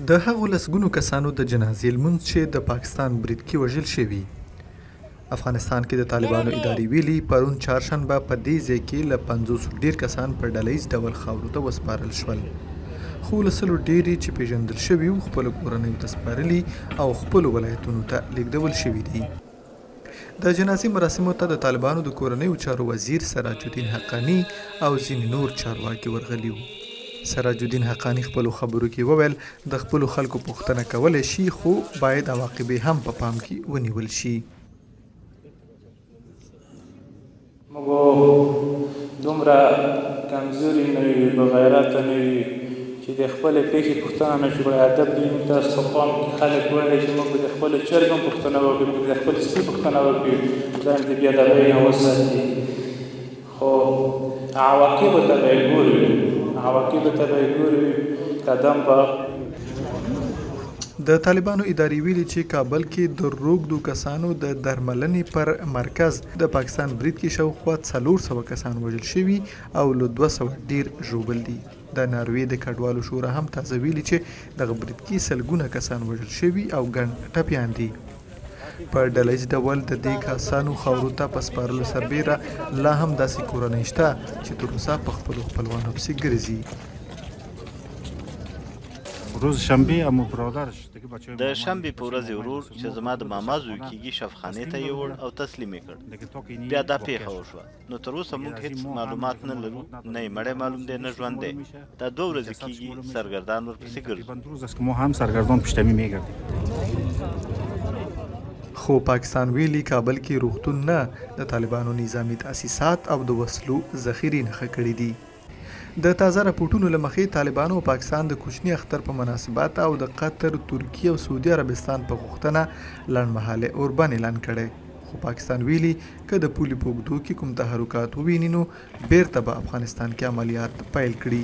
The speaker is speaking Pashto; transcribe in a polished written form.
د هغو لسګونو کسانو د جنازې لمونځ چې د پاکستان برید کې وژل شوي. افغانستان کې د طالبانو ادارې ویلي پرون چهارشنبه په دې ځای کې له 50 ډیر کسان په ډلیز ډول خاورو ته وسپارل شول، خو له سلو ډیرې چې پیژندل شوي وو خپلو کورنیو ته سپارلي او خپلو ولایتونو ته لیږدول شوي دي. د جنازې مراسمو ته د طالبانو د کورنیو چارو وزیر سراج الدین حقانی او ځینې نور چارواکي ورغلي وو. سراج الدین حقانی خپلو خبرو کې وویل د خپلو خلکو پوښتنه کولی شي، خو باید عواقب هم په پام کې ونیول شي. موږ دومره کمزوري نه وي، بغیرته نه وي چې د خپلې پېښې پوښتنه نه شو کړی. ادب دی موږ تاسو په قوم کې خلک ویلی چې موږ به د خپلو چرګ هم پوښتنه وکړو، موږ د خپلې سپي پوښتنه وکړو، ځان د بېادبۍ نه وساتي. خو عواقبو ته به یې ګورو، عواقبو ته به یې ګورو قدم به. د طالبانو ادارې ویلي چې کابل کې د روږدو کسانو د درملنې پر مرکز د پاکستان برید کې شاوخوا 400 کسان وژل شوي او له 200 ډیر ژوبل دي. د ناروې د کډوالو شورا هم تازه ویلي چې دغه برید کې سلګونه کسان وژل شوي او ګڼ ټپیان دي. په ډلیز ډول د دې کسانو خاورو ته په سپارلو سربیره لا هم داسې کورنۍ شته چې تر اوسه په خپلو خپلوانو پسې ګرځي. روز شنبه امو برادرش د شنبې په ورځ ورور چې زما د ماما زوی کېږي شفخانې ته یوړ او تسلیم یې کړ. بیا دا پیښه وشوه. نو تر اوسه موږ هیڅ معلومات نه لرو، نه یې مړی معلوم دی نه ژوند دی. دا 2 ورځې کېږي سرګردان ورپسې ګرځو. ما هم سرګردان پشتمی میگردیم. خو پاکستان ویلي کابل کې روغتون نه د طالبانو نظامی تاسیسات او د وسلو ذخیرې نښه کړي دي. د تازه راپورټونو له مخې طالبانو او پاکستان د کوچني اختر په مناسبت او د قطر، ترکیه او سعودي عربستان په غوښتنه لنډمهاله اوربند اعلان کړی. خو پاکستان ویلي که د پولې په اوږدو کې کوم تحرکات وویني نو بیرته به افغانستان کې عملیات پیل کړي.